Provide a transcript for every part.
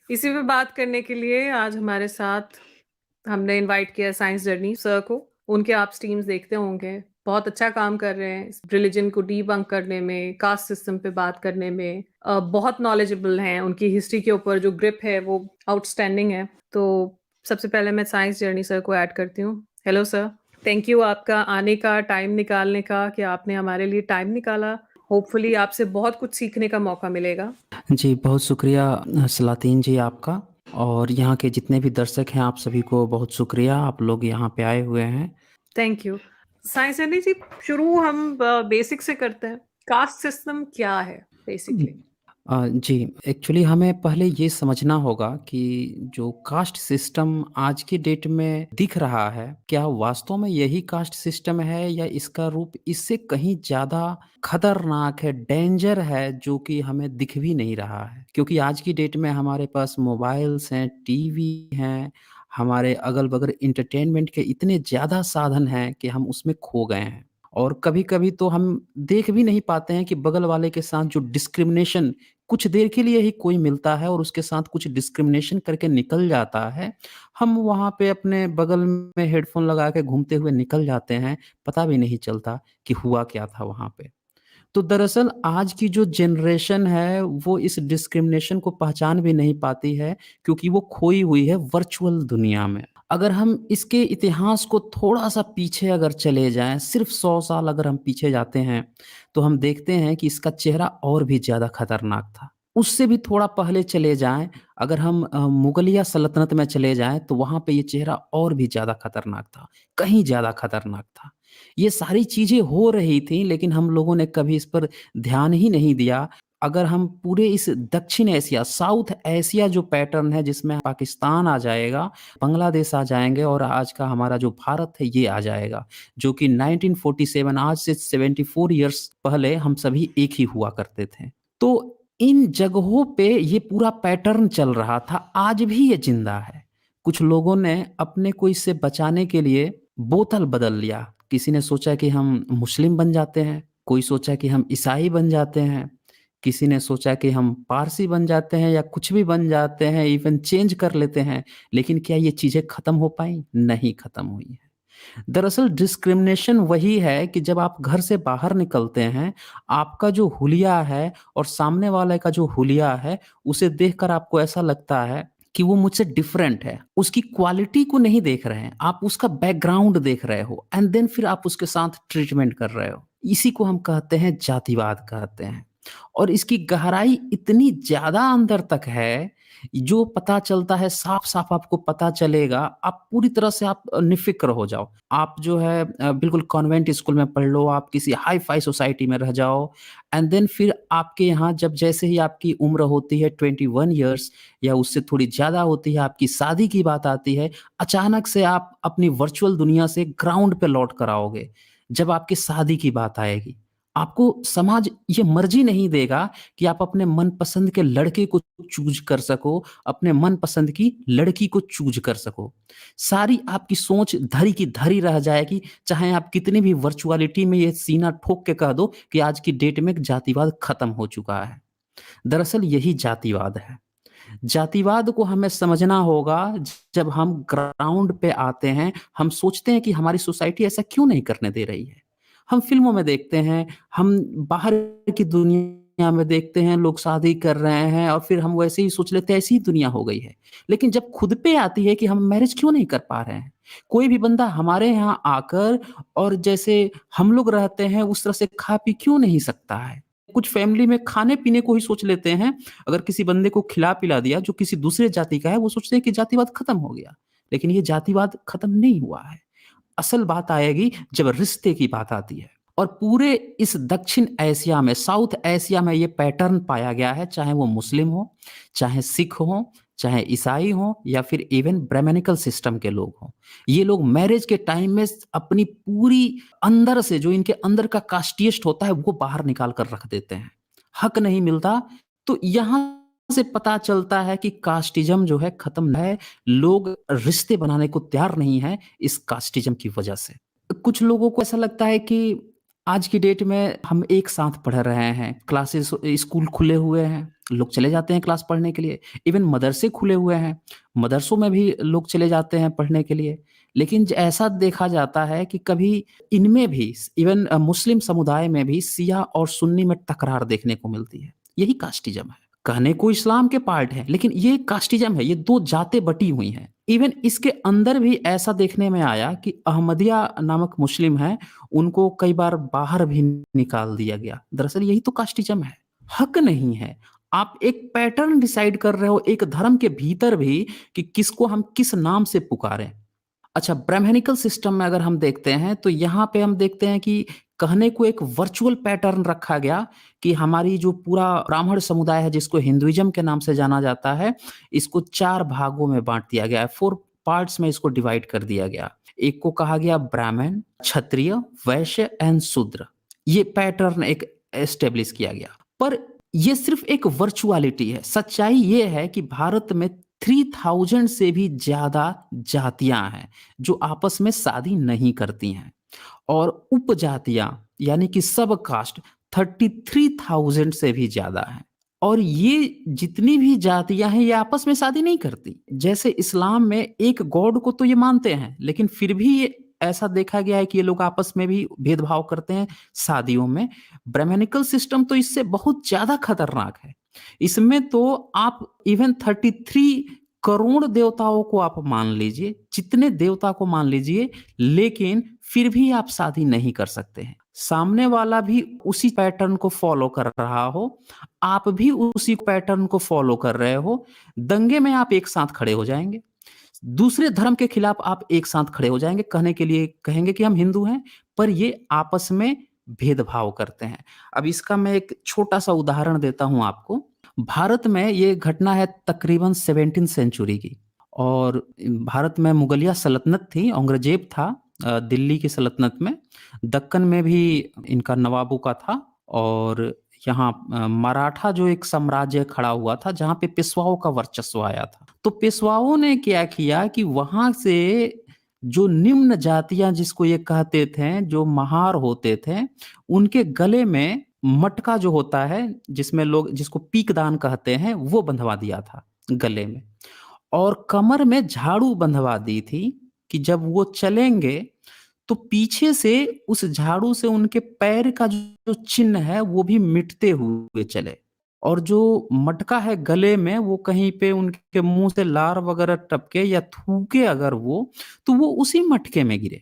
इसी पे बात करने के लिए आज हमारे साथ हमने इनवाइट किया साइंस जर्नी सर को। उनके आप स्ट्रीम्स देखते होंगे, बहुत अच्छा काम कर रहे हैं रिलीजन को डीबंक करने में, कास्ट सिस्टम पे बात करने में। बहुत नॉलेजेबल हैं, उनकी हिस्ट्री के ऊपर जो ग्रिप है वो आउटस्टैंडिंग है। तो सबसे पहले मैं साइंस जर्नी सर को ऐड करती हूँ। हेलो सर, थैंक यू आपका आने का, टाइम निकालने का, कि आपने हमारे लिए टाइम निकाला। होपफुली आपसे बहुत कुछ सीखने का मौका मिलेगा। जी, बहुत शुक्रिया सलातीन जी आपका, और यहाँ के जितने भी दर्शक हैं आप सभी को बहुत शुक्रिया, आप लोग यहाँ पे आए हुए हैं। Thank you. साइंस यानी जी, शुरू हम बेसिक से करते हैं। कास्ट सिस्टम क्या है बेसिकली? जी, एक्चुअली हमें पहले ये समझना होगा कि जो कास्ट सिस्टम आज की डेट में दिख रहा है, क्या वास्तव में यही कास्ट सिस्टम है या इसका रूप इससे कहीं ज़्यादा खतरनाक है, डेंजर है, जो कि हमें दिख भी नहीं रहा है। क्योंकि आज की डेट में हमारे पास मोबाइल्स हैं, टीवी हैं, हमारे अगल-बगल एंटरटेनमेंट के इतने ज़्यादा साधन हैं कि हम उसमें खो गए हैं। और कभी-कभी तो हम देख भी नहीं पाते हैं कि बगल वाले के साथ जो डिस्क्रिमिनेशन कुछ देर के लिए ही कोई मिलता है और उसके साथ कुछ डिस्क्रिमिनेशन करके निकल जाता है, हम वहाँ पे अपने बगल में हेडफ़ोन लगा के घूमते हुए निकल जाते हैं, पता भी नहीं चलता कि हुआ क्या था वहाँ पे। तो दरअसल आज की जो जनरेशन है, वो इस डिस्क्रिमिनेशन को पहचान भी नहीं पाती है, क्योंकि वो खोई हुई है वर्चुअल दुनिया में। अगर हम इसके इतिहास को थोड़ा-सा पीछे अगर चले जाएँ, सिर्फ़ 100 साल अगर हम पीछे जाते हैं, तो हम देखते हैं कि इसका चेहरा और भी ज़्यादा खतरनाक था। उससे भी थोड़ा पहले चले जाएँ, अगर हम मुगलिया सल्तनत में चले जाएँ, तो वहाँ पे ये चेहरा और भी ज़्यादा खतरनाक था, कहीं ज़्यादा खतरनाक था। ये सारी चीज़ें हो रही थी, लेकिन हम लोगों ने कभी इस पर ध्यान ही नहीं दिया। अगर हम पूरे इस दक्षिण एशिया, साउथ एशिया जो पैटर्न है, जिसमें पाकिस्तान आ जाएगा, बांग्लादेश आ जाएँगे और आज का हमारा जो भारत है ये आ जाएगा, जो कि 1947 आज से 74 इयर्स पहले हम सभी एक ही हुआ करते थे। तो इन जगहों पे ये पूरा पैटर्न चल रहा था, आज भी ये ज़िंदा है। कुछ लोगों ने अपने को इससे बचाने के लिए बोतल बदल लिया। किसी ने सोचा कि हम मुस्लिम बन जाते हैं, कोई सोचा कि हम ईसाई बन जाते हैं, किसी ने सोचा कि हम पारसी बन जाते हैं या कुछ भी बन जाते हैं, इवन चेंज कर लेते हैं। लेकिन क्या ये चीज़ें खत्म हो पाई? नहीं खत्म हुई हैं। दरअसल डिस्क्रिमिनेशन वही है कि जब आप घर से बाहर निकलते हैं, आपका जो हुलिया है और सामने वाले का जो हुलिया है, उसे देखकर आपको ऐसा लगता है कि वो मुझसे डिफरेंट है। उसकी क्वालिटी को नहीं देख रहे हैं, आप उसका बैकग्राउंड देख रहे हो, एंड देन फिर आप उसके साथ ट्रीटमेंट कर रहे हो। इसी को हम कहते हैं जातिवाद कहते हैं। और इसकी गहराई इतनी ज़्यादा अंदर तक है, जो पता चलता है साफ-साफ आपको पता चलेगा, आप पूरी तरह से आप निफ़िक्र हो जाओ। आप जो है बिल्कुल कॉन्वेंट स्कूल में पढ़ लो, आप किसी हाई-फ़ाई सोसाइटी में रह जाओ, एंड देन फिर आपके यहाँ जब जैसे ही आपकी उम्र होती है 21 इयर्स या उससे थोड़ी ज़्यादा होती है, आपकी शादी की बात आती है, अचानक से आप अपनी वर्चुअल दुनिया से ग्राउंड पे लौट कर आओगे, जब आपकी शादी की बात आएगी। आपको समाज ये मर्ज़ी नहीं देगा कि आप अपने मनपसंद के लड़के को चूज़ कर सको, अपने मनपसंद की लड़की को चूज़ कर सको। सारी आपकी सोच धरी की धरी रह जाएगी, चाहे आप कितनी भी वर्चुअलिटी में ये सीना ठोक के कह दो कि आज की डेट में जातिवाद खत्म हो चुका है। दरअसल यही जातिवाद है। जातिवाद को हमें समझना होगा, जब हम ग्राउंड पे आते हैं, हम सोचते हैं कि हमारी सोसाइटी ऐसा क्यों नहीं करने दे रही है। हम फ़िल्मों में देखते हैं, हम बाहर की दुनिया में देखते हैं, लोग शादी कर रहे हैं और फिर हम वैसे ही सोच लेते हैं ऐसी ही दुनिया हो गई है। लेकिन जब खुद पे आती है कि हम मैरिज क्यों नहीं कर पा रहे हैं? कोई भी बंदा हमारे यहाँ आकर और जैसे हम लोग रहते हैं उस तरह से खा पी क्यों नहीं सकता है? कुछ फैमिली में खाने-पीने को ही सोच लेते हैं, अगर किसी बंदे को खिला-पिला दिया जो किसी दूसरे जाति का है, वो सोचते हैं कि जातिवाद खत्म हो गया। लेकिन ये जातिवाद खत्म नहीं हुआ है। असल बात आएगी जब रिश्ते की बात आती है। और पूरे इस दक्षिण एशिया में, साउथ एशिया में ये पैटर्न पाया गया है, चाहे वो मुस्लिम हो, चाहे सिख हो, चाहे ईसाई हो या फिर इवन ब्राह्मणिकल सिस्टम के लोग हों। ये लोग मैरिज के टाइम में अपनी पूरी अंदर से जो इनके अंदर का कास्टिएस्ट होता है, वो बाहर निकाल कर रख देते हैं। हक नहीं मिलता, तो यहाँ से पता चलता है कि कास्टिज़्म जो है खत्म है, लोग रिश्ते बनाने को तैयार नहीं हैं इस कास्टिज़्म की वजह से। कुछ लोगों को ऐसा लगता है कि आज की डेट में हम एक साथ पढ़ रहे हैं, क्लासेस स्कूल खुले हुए हैं, लोग चले जाते हैं क्लास पढ़ने के लिए, इवन मदरसे खुले हुए हैं, मदरसों में भी लोग चले जाते हैं पढ़ने के लिए। लेकिन ऐसा देखा जाता है कि कभी इनमें भी इवन मुस्लिम समुदाय में भी शिया और सुन्नी में टकरार देखने को मिलती है। यही कास्टिज़्म है। कहने को इस्लाम के पार्ट है, लेकिन ये कास्टिज़्म है, ये 2 जातें बटी हुई हैं। इवन इसके अंदर भी ऐसा देखने में आया कि अहमदिया नामक मुस्लिम हैं, उनको कई बार बाहर भी निकाल दिया गया। दरअसल यही तो कास्टिज़्म है। हक नहीं है। आप एक पैटर्न डिसाइड कर रहे हो एक धर्म के भीतर भी कि किसको हम किस नाम से पुकारें। अच्छा, ब्राह्मणिकल सिस्टम में अगर हम देखते हैं, तो यहाँ पे हम देखते हैं कि कहने को एक वर्चुअल पैटर्न रखा गया कि हमारी जो पूरा ब्राह्मण समुदाय है, जिसको हिंदुइज़्म के नाम से जाना जाता है, इसको 4 भागों में बाँट दिया गया है, 4 पार्ट्स में इसको डिवाइड कर दिया गया। एक को कहा गया ब्राह्मण, क्षत्रिय, वैश्य एंड शूद्र। ये पैटर्न एक एस्टेब्लिश किया गया। पर ये सिर्फ़ एक वर्चुअलिटी है। सच्चाई ये है कि भारत में 3000 से भी ज़्यादा जातियाँ हैं, जो आपस में शादी नहीं करती हैं। और उपजातियाँ यानी कि सब कास्ट 33,000 से भी ज़्यादा हैं। और ये जितनी भी जातियाँ हैं, ये आपस में शादी नहीं करती। जैसे इस्लाम में एक गॉड को तो ये मानते हैं, लेकिन फिर भी ये ऐसा देखा गया है कि ये लोग आपस में भी भेदभाव करते हैं शादियों में। ब्राह्मणिकल सिस्टम तो इससे बहुत ज़्यादा खतरनाक है। इसमें तो आप इवन 33 करोड़ देवताओं को आप मान लीजिए, जितने देवता को मान लीजिए, लेकिन फिर भी आप शादी नहीं कर सकते हैं। सामने वाला भी उसी पैटर्न को फ़ॉलो कर रहा हो, आप भी उसी पैटर्न को फ़ॉलो कर रहे हो, दंगे में आप एक साथ खड़े हो जाएँगे। दूसरे धर्म के खिलाफ आप एक साथ खड़े हो जाएँगे, कहने के लिए कहेंगे कि हम हिंदू हैं, पर ये आपस में भेदभाव करते हैं। अब इसका मैं एक छोटा-सा उदाहरण देता हूँ आपको। भारत में ये घटना है तकरीबन 17th सेंचुरी की और भारत में मुगलिया सल्तनत थी, औरंगज़ेब था दिल्ली की सल्तनत में। दक्कन में भी इनका नवाबों का था और यहाँ मराठा जो एक साम्राज्य खड़ा हुआ था, जहाँ पे पेशवाओं का वर्चस्व आया था। तो पेशवाओं ने क्या किया कि वहाँ से जो निम्न जातियाँ जिसको ये कहते थे, जो महार होते थे, उनके गले में मटका जो होता है, जिसमें लोग जिसको पीकदान कहते हैं, वो बँधवा दिया था गले में और कमर में झाड़ू बँधवा दी थी कि जब वो चलेंगे, तो पीछे से उस झाड़ू से उनके पैर का जो चिन्ह है, वो भी मिटते हुए चले और जो मटका है गले में, वो कहीं पे उनके मुँह से लार वगैरह टपके या थूके अगर वो, तो वो उसी मटके में गिरे।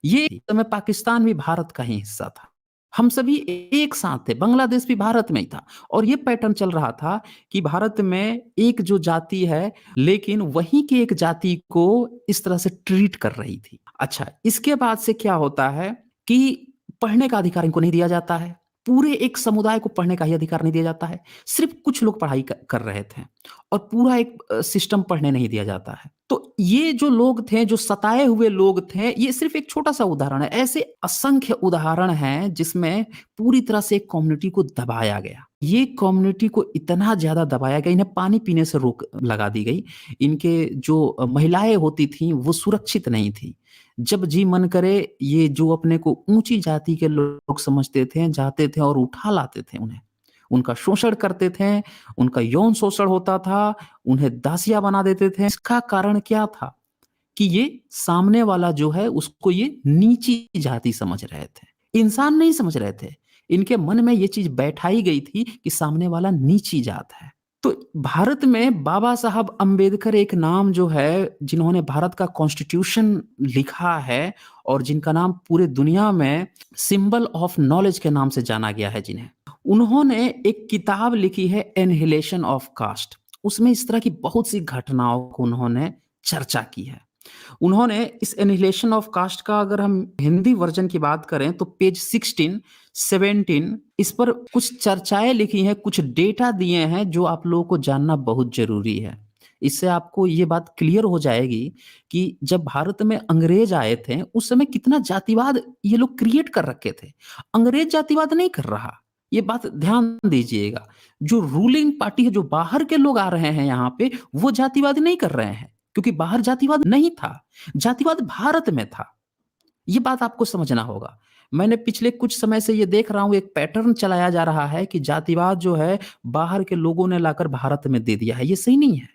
ये समय पाकिस्तान भी भारत का ही हिस्सा था। हम सभी एक साथ थे, बांग्लादेश भी भारत में ही था और ये पैटर्न चल रहा था कि भारत में एक जो जाति है, लेकिन वहीं की एक जाति को इस तरह से ट्रीट कर रही थी। अच्छा, इसके बाद से क्या होता है कि पढ़ने का अधिकार इनको नहीं दिया जाता है। पूरे एक समुदाय को पढ़ने का ही अधिकार नहीं दिया जाता है। सिर्फ़ कुछ लोग पढ़ाई कर रहे थे और पूरा एक सिस्टम पढ़ने नहीं दिया जाता है। तो ये जो लोग थे, जो सताए हुए लोग थे, ये सिर्फ़ एक छोटा-सा उदाहरण है। ऐसे असंख्य उदाहरण हैं जिसमें पूरी तरह से एक कम्युनिटी को दबाया गया। ये कम्युनिटी को इतना ज़्यादा दबाया गया, इन्हें पानी पीने से रोक लगा दी गई। इनके जो महिलाएँ होती थीं, वो सुरक्षित नहीं थी। जब जी मन करे, ये जो अपने को ऊँची जाति के लोग समझते थे, जाते थे और उठा लाते थे उन्हें। उनका शोषण करते थे, उनका यौन शोषण होता था, उन्हें दासियाँ बना देते थे। इसका कारण क्या था? कि ये सामने वाला जो है उसको ये नीची जाति समझ रहे थे। इंसान नहीं समझ रहे थे। इनके मन में ये चीज़ बैठाई गई थी कि सामने वाला नीची जात है। तो भारत में बाबा साहब अम्बेडकर एक नाम जो है, जिन्होंने भारत का कॉन्स्टिट्यूशन लिखा है और जिनका नाम पूरे दुनिया में सिंबल ऑफ नॉलेज के नाम से जाना गया है जिन्हें। उन्होंने एक किताब लिखी है एनिहिलेशन ऑफ कास्ट। उसमें इस तरह की बहुत सी घटनाओं को उन्होंने चर्चा की है। उन्होंने इस एनिहिलेशन ऑफ कास्ट का अगर हम हिंदी वर्ज़न की बात करें तो पेज 16, 17 इस पर कुछ चर्चाएँ लिखी हैं, कुछ डेटा दिए हैं जो आप लोगों को जानना बहुत ज़रूरी है। इससे आपको ये बात क्लियर हो जाएगी कि जब भारत में अंग्रेज़ आए थे, उस समय कितना जातिवाद ये लोग क्रिएट कर रखे थे। अंग्रेज़ जातिवाद नहीं कर रहा, ये बात ध्यान दीजिएगा। जो रूलिंग पार्टी है, जो बाहर के लोग आ रहे हैं यहाँ पे, वो जातिवाद नहीं कर रहे हैं। क्योंकि बाहर जातिवाद नहीं था, जातिवाद भारत में था। ये बात आपको समझना होगा। मैंने पिछले कुछ समय से ये देख रहा हूँ, एक पैटर्न चलाया जा रहा है कि जातिवाद जो है बाहर के लोगों ने लाकर भारत में दे दिया है, ये सही नहीं है।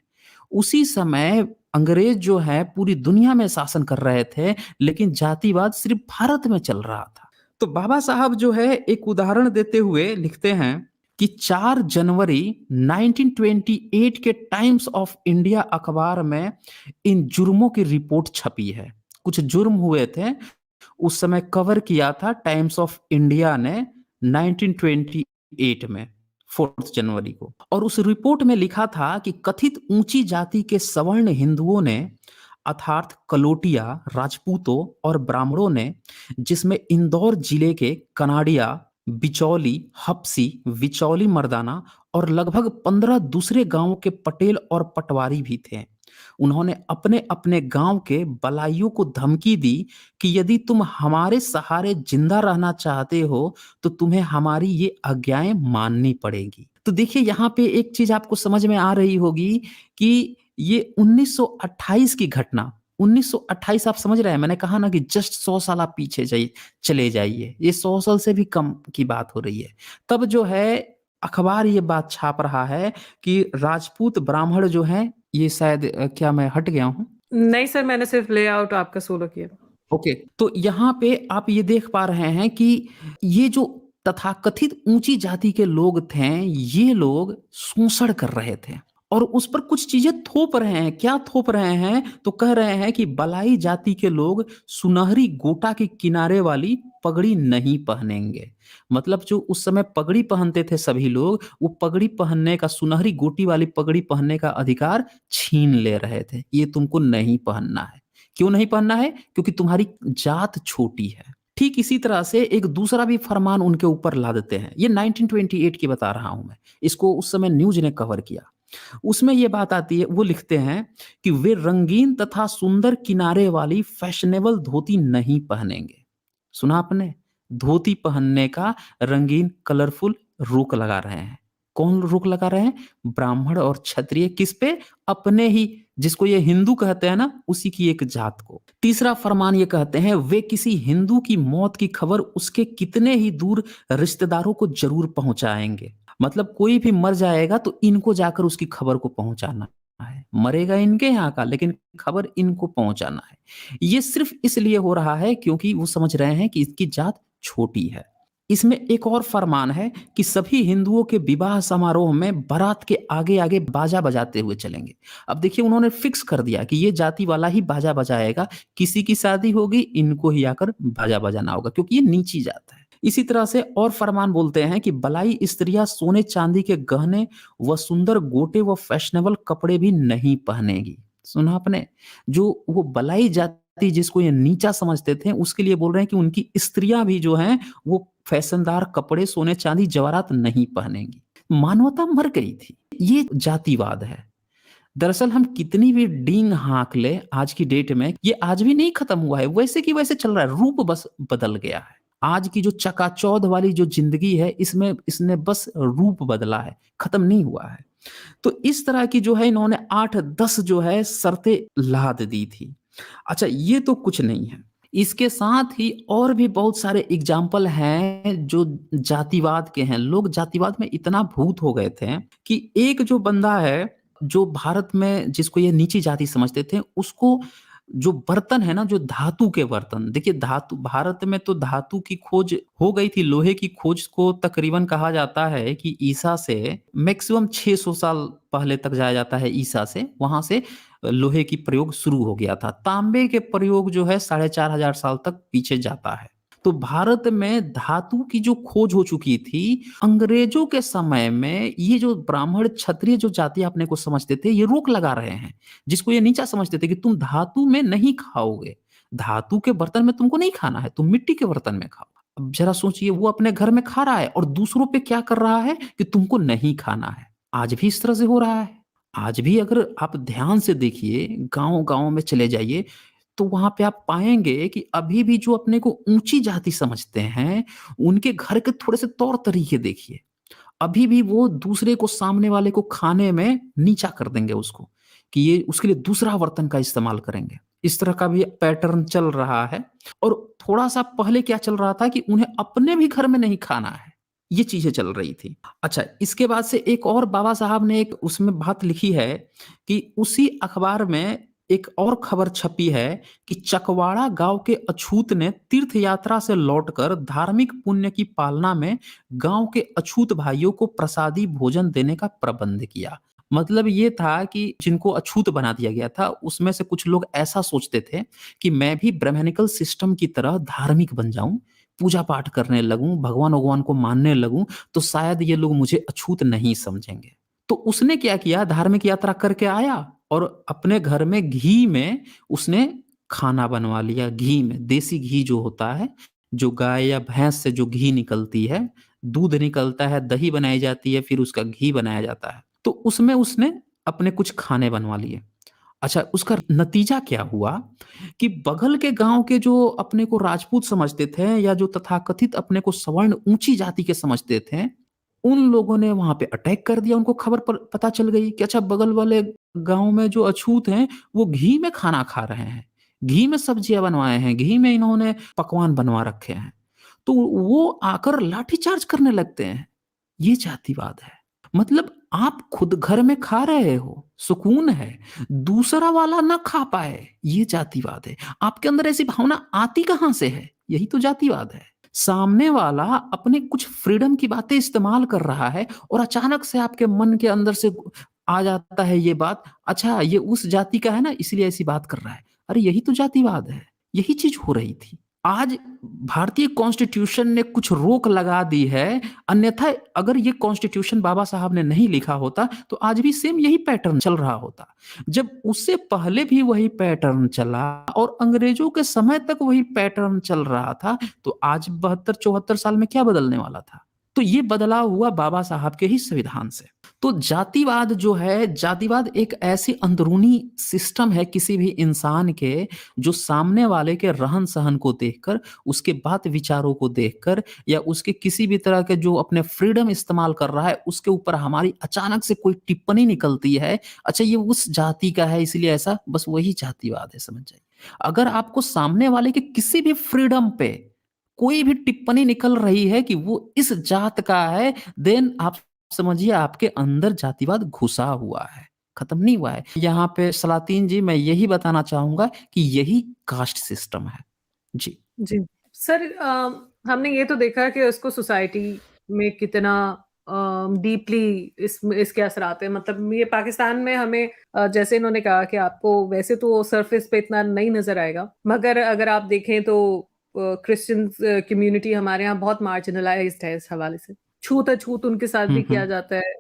उसी समय अंग्रेज जो है पूरी दुनिया में शासन कर रहे थे, लेकिन जातिवाद सिर्फ भारत में चल रहा था। तो बाबा साहब जो है एक उदाहरण देते हुए लिखते हैं कि 4 जनवरी 1928 के टाइम्स ऑफ इंडिया अखबार में इन जुर्मों की रिपोर्ट छपी है। कुछ जुर्म हुए थे, उस समय कवर किया था टाइम्स ऑफ इंडिया ने 1928 में 4 जनवरी को। और उस रिपोर्ट में लिखा था कि कथित ऊंची जाति के सवर्ण हिंदुओं ने, अर्थात कलोटिया, राजपूतों और ब्राह्मणों ने, जिसमें इंदौर जिले के कनाडिया, बिचौली, हप्सी, विचौली मर्दाना और लगभग 15 दूसरे गांवों के पटेल और पटवारी भी थे, उन्होंने अपने अपने गांव के बलाइयों को धमकी दी कि यदि तुम हमारे सहारे जिंदा रहना चाहते हो तो तुम्हें हमारी ये आज्ञाएं माननी पड़ेगी। तो देखिए यहाँ पे एक चीज आपको समझ में आ रही होगी कि ये 1928 की घटना, 1928 आप समझ रहे हैं, मैंने कहा ना कि जस्ट 100 साल आप पीछे जाइए, चले जाइए, ये 100 साल से भी कम की बात हो रही है। तब जो है अखबार ये बात छाप रहा है कि राजपूत ब्राह्मण जो हैं, ये शायद क्या मैं हट गया हूँ? नहीं सर, मैंने सिर्फ लेआउट आपका सोलो किया। ओके, तो यहाँ पे आप ये देख पा रहे हैं कि ये जो तथाकथित ऊंची जाति के लोग थे, ये लोग शोषण कर रहे थे और उस पर कुछ चीजें थोप रहे हैं। क्या थोप रहे हैं? तो कह रहे हैं कि बलाई जाति के लोग सुनहरी गोटा के किनारे वाली पगड़ी नहीं पहनेंगे। मतलब जो उस समय पगड़ी पहनते थे सभी लोग, वो पगड़ी पहनने का, सुनहरी गोटी वाली पगड़ी पहनने का अधिकार छीन ले रहे थे। ये तुमको नहीं पहनना है। क्यों नहीं पहनना है? क्योंकि तुम्हारी जात छोटी है। ठीक इसी तरह से एक दूसरा भी फरमान उनके ऊपर ला देते हैं। ये 1928 की बता रहा हूं मैं, इसको उस समय न्यूज ने कवर किया। उसमें ये बात आती है, वो लिखते हैं कि वे रंगीन तथा सुंदर किनारे वाली फैशनेबल धोती नहीं पहनेंगे। सुना आपने? धोती पहनने का रंगीन कलरफुल रोक लगा रहे हैं। कौन रोक लगा रहे हैं? ब्राह्मण और क्षत्रिय। किस पे? अपने ही, जिसको ये हिंदू कहते हैं ना, उसी की एक जात को। तीसरा फरमान ये कहते हैं, वे किसी हिंदू की मौत की खबर उसके कितने ही दूर रिश्तेदारों को जरूर पहुंचाएंगे। मतलब कोई भी मर जाएगा तो इनको जाकर उसकी खबर को पहुंचाना है। मरेगा इनके यहाँ का, लेकिन खबर इनको पहुंचाना है। ये सिर्फ इसलिए हो रहा है क्योंकि वो समझ रहे हैं कि इसकी जात छोटी है। इसमें एक और फरमान है कि सभी हिंदुओं के विवाह समारोह में बारात के आगे आगे बाजा बजाते हुए चलेंगे। अब देखिए, उन्होंने फिक्स कर दिया कि ये जाति वाला ही बाजा बजाएगा, किसी की शादी होगी इनको ही आकर बाजा बजाना होगा, क्योंकि ये नीची जात है। इसी तरह से और फरमान बोलते हैं कि बलाई स्त्रियां सोने चांदी के गहने व सुंदर गोटे व फैशनेबल कपड़े भी नहीं पहनेगी। सुना आपने? जो वो बलाई जाति जिसको ये नीचा समझते थे, उसके लिए बोल रहे हैं कि उनकी स्त्रियां भी जो हैं वो फैशनदार कपड़े, सोने चांदी, जवाहरात नहीं पहनेंगी। मानवता मर गई थी। ये जातिवाद है। दरअसल हम कितनी भी डींग हाँक ले आज की डेट में, ये आज भी नहीं खत्म हुआ है, वैसे की वैसे चल रहा है, रूप बस बदल गया है। आज की जो चकाचौंध वाली जो जिंदगी है, इसमें इसने बस रूप बदला है, खत्म नहीं हुआ है। तो इस तरह की जो है इन्होंने 8-10 जो है शर्तें लाद दी थी। अच्छा, ये तो कुछ नहीं है। इसके साथ ही और भी बहुत सारे एग्जाम्पल हैं जो जातिवाद के हैं। लोग जातिवाद में इतना भूत हो गए थे कि एक जो बंदा है, जो भारत में जिसको ये नीची जाति समझते थे, उसको जो बर्तन है ना, जो धातु के बर्तन, देखिए धातु, भारत में तो धातु की खोज हो गई थी। लोहे की खोज को तकरीबन कहा जाता है कि ईसा से मैक्सिमम 600 साल पहले तक जाया जाता है। ईसा से वहां से लोहे की प्रयोग शुरू हो गया था। तांबे के प्रयोग जो है 4500 साल तक पीछे जाता है। तो भारत में धातु की जो खोज हो चुकी थी, अंग्रेजों के समय में ये जो ब्राह्मण क्षत्रिय जो जाति अपने को समझते थे, ये रोक लगा रहे हैं, जिसको ये नीचा समझते थे कि तुम धातु में नहीं खाओगे, धातु के बर्तन में तुमको नहीं खाना है, तुम मिट्टी के बर्तन में खाओ। अब जरा सोचिए, वो अपने घर में खा रहा है और दूसरों पे क्या कर रहा है कि तुमको नहीं खाना है। आज भी इस तरह से हो रहा है। आज भी अगर आप ध्यान से देखिए, गांव-गांव में चले जाइए, तो वहाँ पे आप पाएँगे कि अभी भी जो अपने को ऊँची जाति समझते हैं, उनके घर के थोड़े-से तौर-तरीके देखिए। अभी भी वो दूसरे को, सामने वाले को खाने में नीचा कर देंगे उसको, कि ये उसके लिए दूसरा बर्तन का इस्तेमाल करेंगे। इस तरह का भी पैटर्न चल रहा है। और थोड़ा-सा पहले क्या चल रहा था कि उन्हें अपने भी घर में नहीं खाना है, ये चीज़ें चल रही थी। अच्छा, इसके बाद से एक और बाबा साहब ने एक उसमें बात लिखी है कि उसी अखबार में एक और खबर छपी है कि चकवाड़ा गाँव के अछूत ने तीर्थ यात्रा से लौटकर धार्मिक पुण्य की पालना में गाँव के अछूत भाइयों को प्रसादी भोजन देने का प्रबंध किया। मतलब ये था कि जिनको अछूत बना दिया गया था, उसमें से कुछ लोग ऐसा सोचते थे कि मैं भी ब्राह्मणिकल सिस्टम की तरह धार्मिक बन जाऊँ, पूजा-पाठ करने लगूँ, भगवान-वगवान को मानने लगूँ, तो शायद ये लोग मुझे अछूत नहीं समझेंगे। तो उसने क्या किया, धार्मिक यात्रा करके आया और अपने घर में घी में उसने खाना बनवा लिया, घी में। देसी घी जो होता है, जो गाय या भैंस से जो घी निकलती है, दूध निकलता है, दही बनाई जाती है, फिर उसका घी बनाया जाता है। तो उसमें उसने अपने कुछ खाने बनवा लिए। अच्छा, उसका नतीजा क्या हुआ कि बगल के गाँव के जो अपने को राजपूत समझते थे या जो तथाकथित अपने को सवर्ण ऊँची जाति के समझते थे, उन लोगों ने वहाँ पे अटैक कर दिया। उनको खबर पर पता चल गई कि अच्छा, बगल वाले गाँव में जो अछूत हैं, वो घी में खाना खा रहे हैं, घी में सब्जियाँ बनवाए हैं, घी में इन्होंने पकवान बनवा रखे हैं। तो वो आकर लाठीचार्ज करने लगते हैं। ये जातिवाद है। मतलब आप खुद घर में खा रहे हो, सुकून है, दूसरा वाला ना खा पाए, ये जातिवाद है। आपके अंदर ऐसी भावना आती कहाँ से है? यही तो जातिवाद है। सामने वाला अपने कुछ फ्रीडम की बातें इस्तेमाल कर रहा है और अचानक से आपके मन के अंदर से आ जाता है ये बात, अच्छा ये उस जाति का है ना इसलिए ऐसी बात कर रहा है। अरे यही तो जातिवाद है। यही चीज़ हो रही थी। आज भारतीय कॉन्स्टिट्यूशन ने कुछ रोक लगा दी है, अन्यथा अगर ये कॉन्स्टिट्यूशन बाबा साहब ने नहीं लिखा होता, तो आज भी सेम यही पैटर्न चल रहा होता। जब उससे पहले भी वही पैटर्न चला और अंग्रेजों के समय तक वही पैटर्न चल रहा था, तो आज 72-74 साल में क्या बदलने वाला था? तो ये बदलाव हुआ बाबा साहब के ही संविधान से। तो जातिवाद जो है, जातिवाद एक ऐसी अंदरूनी सिस्टम है किसी भी इंसान के, जो सामने वाले के रहन-सहन को देखकर, उसके बात विचारों को देखकर या उसके किसी भी तरह के जो अपने फ्रीडम इस्तेमाल कर रहा है, उसके ऊपर हमारी अचानक से कोई टिप्पणी निकलती है, अच्छा ये उस जाति का है इसलिए ऐसा, बस वही जातिवाद है, समझ जाइए। अगर आपको सामने वाले के किसी भी फ्रीडम पे कोई भी टिप्पणी निकल रही है कि वो इस जात का है, देन आप समझिए आपके अंदर जातिवाद घुसा हुआ है, खत्म नहीं हुआ है। यहाँ पे सलातीन जी मैं यही बताना चाहूँगा कि यही कास्ट सिस्टम है। जी। जी। सर हमने ये तो देखा कि उसको सोसाइटी में कितना डीपली इसके असरात हैं। मतलब ये पाकिस्तान में हमें जैसे इन्होंने कहा कि आपको वैसे तो सरफेस पे इतना नहीं नज़र आएगा, मगर अगर आप देखें तो क्रिश्चियन कम्युनिटी हमारे यहाँ बहुत मार्जिनलाइज़्ड है इस हवाले से। छूत-अछूत उनके साथ हुँ, भी किया हुँ। जाता है।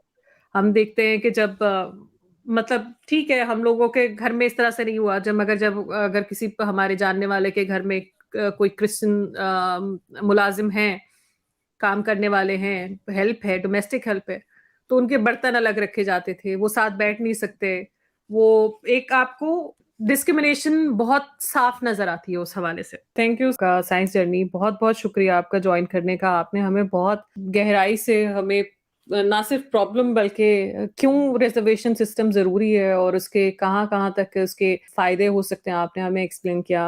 हम देखते हैं कि जब मतलब ठीक है, हम लोगों के घर में इस तरह से नहीं हुआ जब अगर किसी हमारे जानने वाले के घर में कोई क्रिश्चियन मुलाज़िम हैं, काम करने वाले हैं, हेल्प है, डोमेस्टिक हेल्प है, तो उनके बर्तन अलग रखे जाते थे, वो साथ बैठ नहीं सकते। वो एक आपको डिस्क्रिमिनेशन बहुत साफ नज़र आती है उस हवाले से। थैंक यू का साइंस जर्नी बहुत-बहुत शुक्रिया आपका जॉइन करने का। आपने हमें बहुत गहराई से हमें ना सिर्फ प्रॉब्लम बल्कि क्यों रिज़र्वेशन सिस्टम ज़रूरी है और उसके कहाँ-कहाँ तक उसके फ़ायदे हो सकते हैं, आपने हमें एक्सप्लेन किया।